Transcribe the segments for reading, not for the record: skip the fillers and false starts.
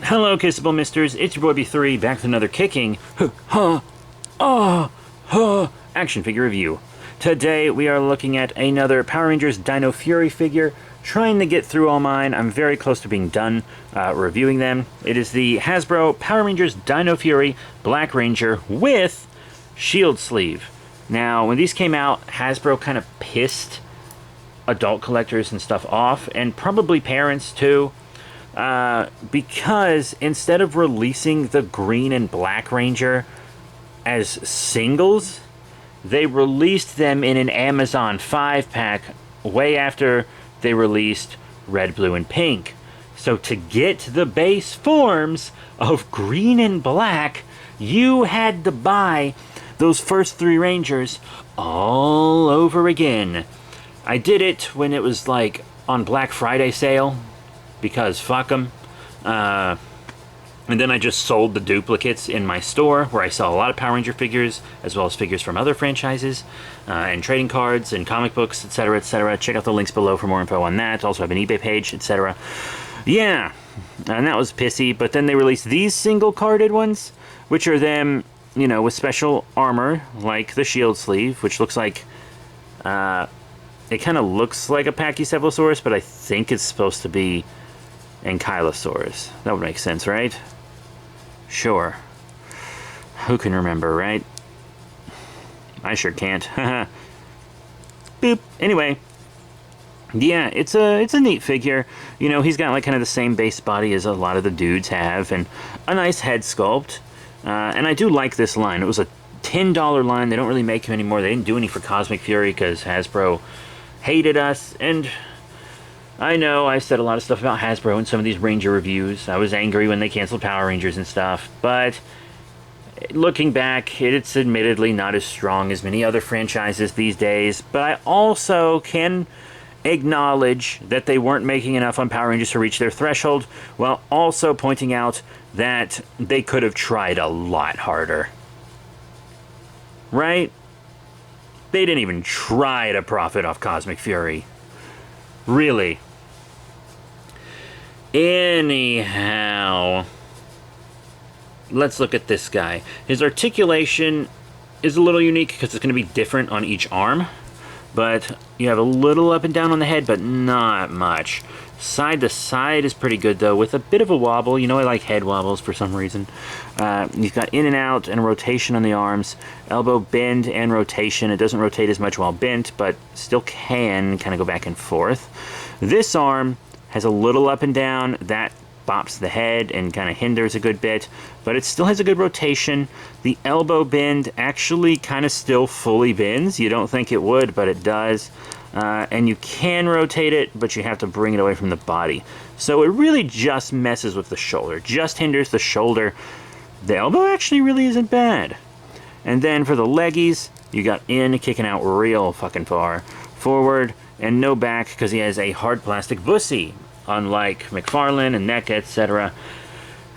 Hello, Kissable Misters. It's your boy B3 back with another kicking action figure review. Today we are looking at another Power Rangers Dino Fury figure. Trying to get through all mine. I'm very close to being done reviewing them. It is the Hasbro Power Rangers Dino Fury Black Ranger with shield sleeve. Now, when these came out, Hasbro kind of pissed adult collectors and stuff off, and probably parents too. Because instead of releasing the green and black Ranger as singles, they released them in an Amazon 5-pack way after they released red, blue, and pink. So to get the base forms of green and black, you had to buy those first three Rangers all over again. I did it when it was like on Black Friday sale, because fuck them. And then I just sold the duplicates in my store, where I sell a lot of Power Ranger figures, as well as figures from other franchises, and trading cards, and comic books, etc., etc. Check out the links below for more info on that. Also have an eBay page, etc. Yeah, and that was pissy, but then they released these single-carded ones, which are them, you know, with special armor, like the shield sleeve, which looks like, it kind of looks like a Pachycephalosaurus, but I think it's supposed to be Ankylosaurus. That would make sense, right? Sure. Who can remember, right? I sure can't. Boop. Anyway, yeah, it's a neat figure. You know, he's got like kind of the same base body as a lot of the dudes have, and a nice head sculpt. And I do like this line. It was a $10 line. They don't really make him anymore. They didn't do any for Cosmic Fury because Hasbro hated us, and I know I said a lot of stuff about Hasbro in some of these Ranger reviews. I was angry when they canceled Power Rangers and stuff, but looking back, it's admittedly not as strong as many other franchises these days, but I also can acknowledge that they weren't making enough on Power Rangers to reach their threshold, while also pointing out that they could have tried a lot harder. Right? They didn't even try to profit off Cosmic Fury. Really. Anyhow, let's look at this guy. His articulation is a little unique because it's going to be different on each arm, but you have a little up and down on the head, but not much. Side to side is pretty good, though, with a bit of a wobble. You know I like head wobbles for some reason. You've got in and out and rotation on the arms. Elbow bend and rotation. It doesn't rotate as much while bent, but still can kind of go back and forth. This arm has a little up and down. That bops the head and kind of hinders a good bit, but it still has a good rotation. The elbow bend actually kind of still fully bends. You don't think it would, but it does. And you can rotate it, but you have to bring it away from the body. So it really just messes with the shoulder, just hinders the shoulder. The elbow actually really isn't bad. And then for the leggies, you got in kicking out real fucking far. Forward and no back because he has a hard plastic bussy. Unlike McFarlane and NECA, etc.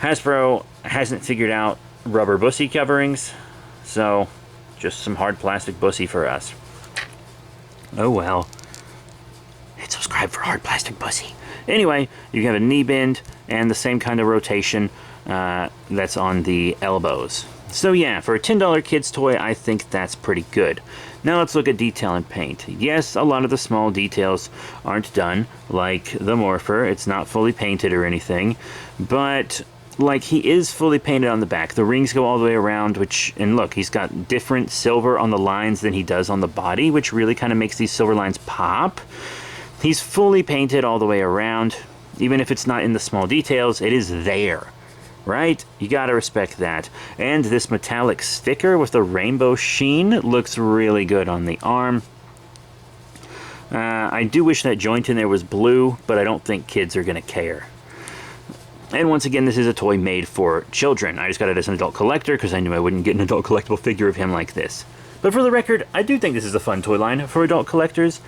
Hasbro hasn't figured out rubber bussy coverings, so just some hard plastic bussy for us. Oh well. Hit subscribe for hard plastic bussy. Anyway, you have a knee bend and the same kind of rotation that's on the elbows. So yeah, for a $10 kid's toy, I think that's pretty good. Now let's look at detail and paint. Yes, a lot of the small details aren't done, like the Morpher. It's not fully painted or anything, but like he is fully painted on the back. The rings go all the way around, and look, he's got different silver on the lines than he does on the body, which really kind of makes these silver lines pop. He's fully painted all the way around. Even if it's not in the small details, it is there. Right? You gotta respect that. And this metallic sticker with the rainbow sheen looks really good on the arm. I do wish that joint in there was blue, but I don't think kids are gonna care. And once again, this is a toy made for children. I just got it as an adult collector because I knew I wouldn't get an adult collectible figure of him like this. But for the record, I do think this is a fun toy line for adult collectors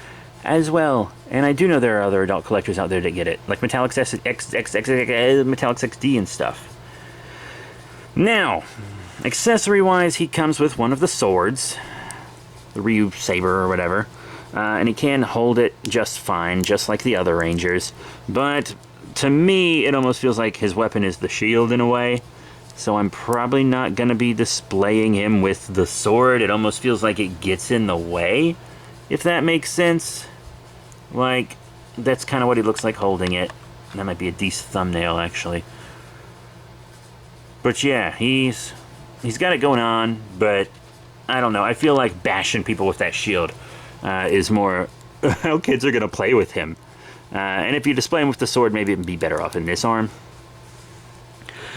as well. And I do know there are other adult collectors out there that get it, like Metallics XD and stuff. Now, accessory-wise, he comes with one of the swords, the Ryu Saber or whatever, and he can hold it just fine, just like the other Rangers, but to me, it almost feels like his weapon is the shield in a way. So I'm probably not going to be displaying him with the sword. It almost feels like it gets in the way, if that makes sense. Like, that's kind of what he looks like holding it. That might be a decent thumbnail, actually. But yeah, he's got it going on, but I don't know. I feel like bashing people with that shield is more how kids are going to play with him. And if you display him with the sword, maybe it'd be better off in this arm.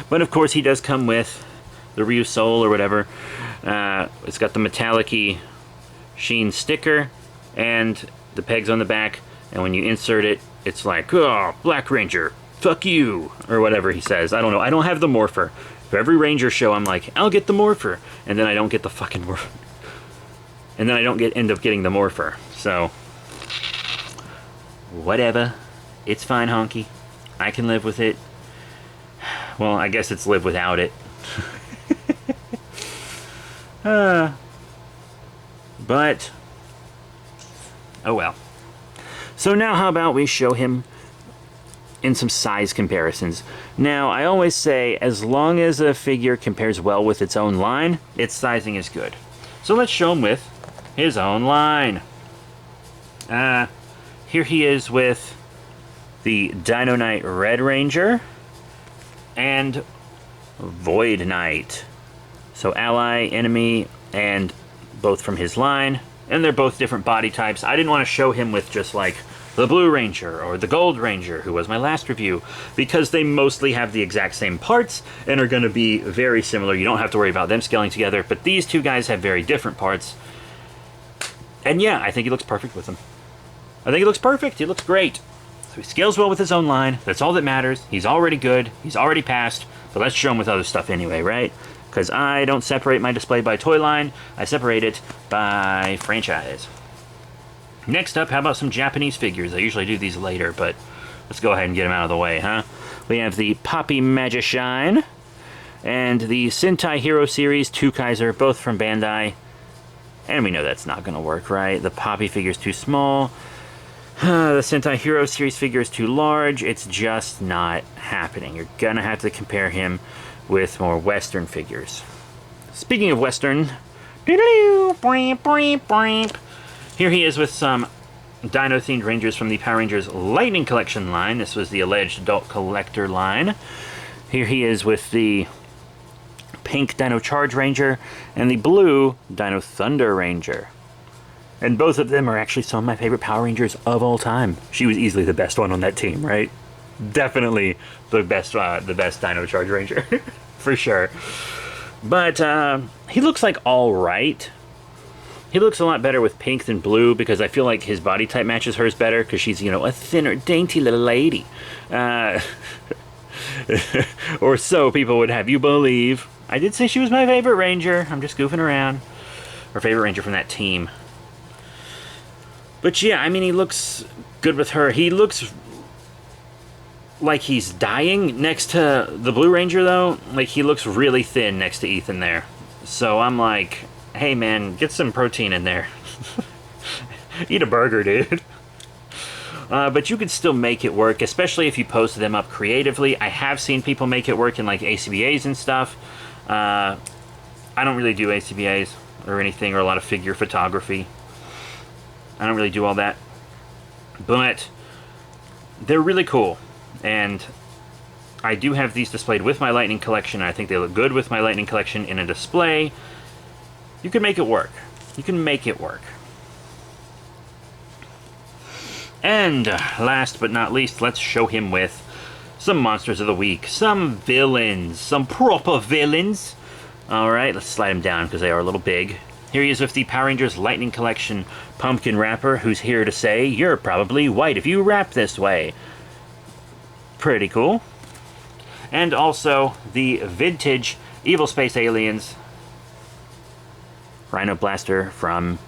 But of course, he does come with the Ryu Soul or whatever. It's got the metallic-y sheen sticker and the pegs on the back. And when you insert it, it's like, oh, Black Ranger, fuck you, or whatever he says. I don't know. I don't have the morpher. For every Ranger show, I'm like, I'll get the morpher. And then I don't get the fucking morpher. And then I don't end up getting the morpher. So, whatever. It's fine, honky. I can live with it. Well, I guess it's live without it. But, oh well. So now how about we show him in some size comparisons. Now, I always say, as long as a figure compares well with its own line, its sizing is good. So let's show him with his own line. Here he is with the Dino Knight Red Ranger and Void Knight. So ally, enemy, and both from his line. And they're both different body types. I didn't want to show him with just like the Blue Ranger or the Gold Ranger, who was my last review, because they mostly have the exact same parts and are going to be very similar. You don't have to worry about them scaling together, but these two guys have very different parts. And yeah, I think he looks perfect with them. I think he looks perfect. He looks great. So he scales well with his own line. That's all that matters. He's already good. He's already passed. But let's show him with other stuff anyway, right? Because I don't separate my display by toy line. I separate it by franchise. Next up, how about some Japanese figures? I usually do these later, but let's go ahead and get them out of the way, huh? We have the Poppy Magishine and the Sentai Hero Series 2 Kaiser, both from Bandai. And we know that's not going to work, right? The Poppy figure's too small. The Sentai Hero Series figure is too large. It's just not happening. You're going to have to compare him with more Western figures. Speaking of Western, here he is with some Dino-themed Rangers from the Power Rangers Lightning Collection line. This was the alleged adult collector line. Here he is with the pink Dino Charge Ranger and the blue Dino Thunder Ranger. And both of them are actually some of my favorite Power Rangers of all time. She was easily the best one on that team, right? Definitely the best Dino Charge Ranger, for sure. But he looks like all right. He looks a lot better with pink than blue because I feel like his body type matches hers better because she's, you know, a thinner, dainty little lady. Or so people would have you believe. I did say she was my favorite Ranger. I'm just goofing around. Or favorite Ranger from that team. But yeah, I mean, he looks good with her. He looks like he's dying next to the Blue Ranger, though. Like, he looks really thin next to Ethan there. So I'm like, hey, man, get some protein in there. Eat a burger, dude. But you could still make it work, especially if you post them up creatively. I have seen people make it work in, like, ACBAs and stuff. I don't really do ACBAs or anything, or a lot of figure photography. I don't really do all that. But they're really cool. And I do have these displayed with my Lightning collection. I think they look good with my Lightning collection in a display. You can make it work. You can make it work. And last but not least, let's show him with some Monsters of the Week. Some villains. Some proper villains. Alright, let's slide him down because they are a little big. Here he is with the Power Rangers Lightning Collection Pumpkin Wrapper, who's here to say, you're probably white if you wrap this way. Pretty cool. And also the vintage Evil Space Aliens Rhino Blaster from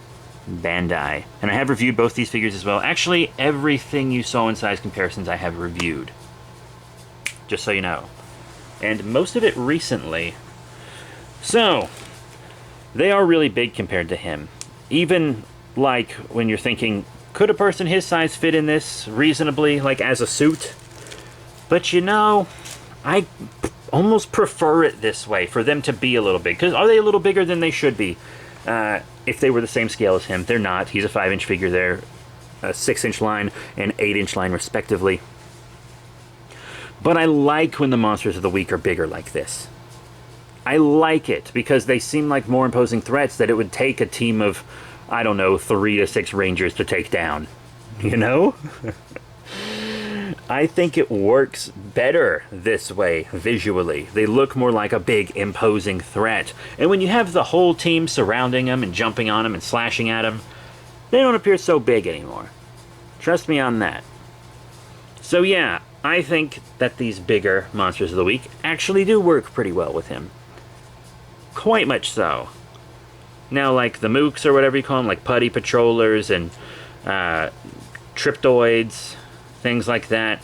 Bandai. And I have reviewed both these figures as well. Actually, everything you saw in size comparisons I have reviewed. Just so you know. And most of it recently. So, they are really big compared to him. Even, like, when you're thinking, could a person his size fit in this reasonably, like, as a suit? But you know, I almost prefer it this way, for them to be a little big. Because are they a little bigger than they should be? If they were the same scale as him. They're not. He's a 5-inch figure. They're a 6-inch line and 8-inch line, respectively. But I like when the monsters of the week are bigger like this. I like it because they seem like more imposing threats that it would take a team of, I don't know, 3 to 6 Rangers to take down. You know? I think it works better this way visually. They look more like a big, imposing threat. And when you have the whole team surrounding them and jumping on them and slashing at them, they don't appear so big anymore. Trust me on that. So yeah, I think that these bigger monsters of the week actually do work pretty well with him. Quite much so. Now, like the mooks or whatever you call them, like putty patrollers and triptoids, things like that,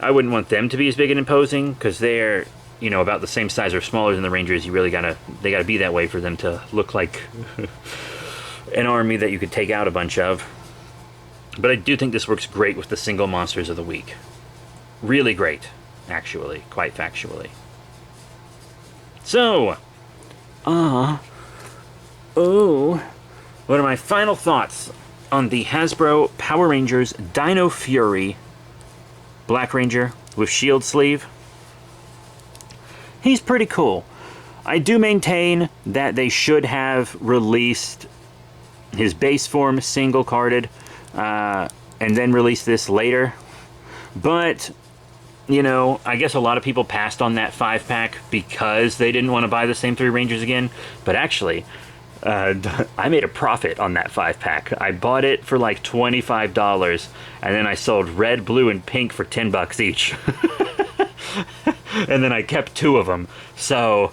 I wouldn't want them to be as big and imposing because they're, you know, about the same size or smaller than the Rangers. You really they gotta be that way for them to look like an army that you could take out a bunch of. But I do think this works great with the single monsters of the week. Really great, actually, quite factually. So, what are my final thoughts on the Hasbro Power Rangers Dino Fury Black Ranger with shield sleeve? He's pretty cool. I do maintain that they should have released his base form single carded and then released this later. But, you know, I guess a lot of people passed on that 5-pack because they didn't want to buy the same 3 Rangers again. But actually, I made a profit on that 5-pack. I bought it for like $25, and then I sold red, blue, and pink for $10 each. And then I kept 2 of them. So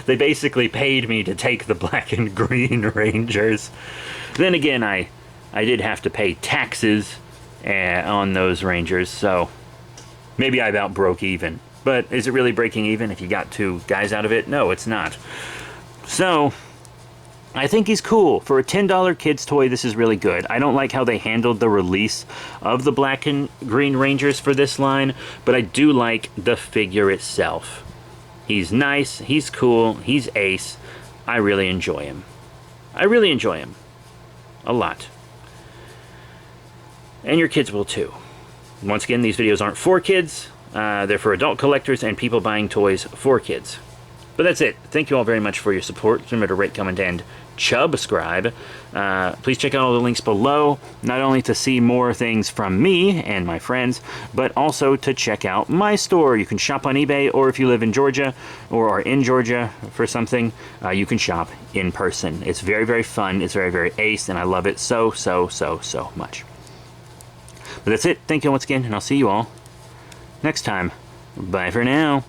they basically paid me to take the black and green Rangers. Then again, I did have to pay taxes on those Rangers, so maybe I about broke even. But is it really breaking even if you got 2 guys out of it? No, it's not. So I think he's cool. For a $10 kid's toy, this is really good. I don't like how they handled the release of the black and green Rangers for this line, but I do like the figure itself. He's nice, he's cool, he's ace. I really enjoy him. I really enjoy him. A lot. And your kids will too. Once again, these videos aren't for kids. They're for adult collectors and people buying toys for kids. But that's it. Thank you all very much for your support. Remember to rate, comment, and subscribe. Please check out all the links below, not only to see more things from me and my friends, but also to check out my store. You can shop on eBay, or if you live in Georgia or are in Georgia for something, you can shop in person. It's very, very fun. It's very, very ace, and I love it so, so, so, so much. But that's it. Thank you once again, and I'll see you all next time. Bye for now.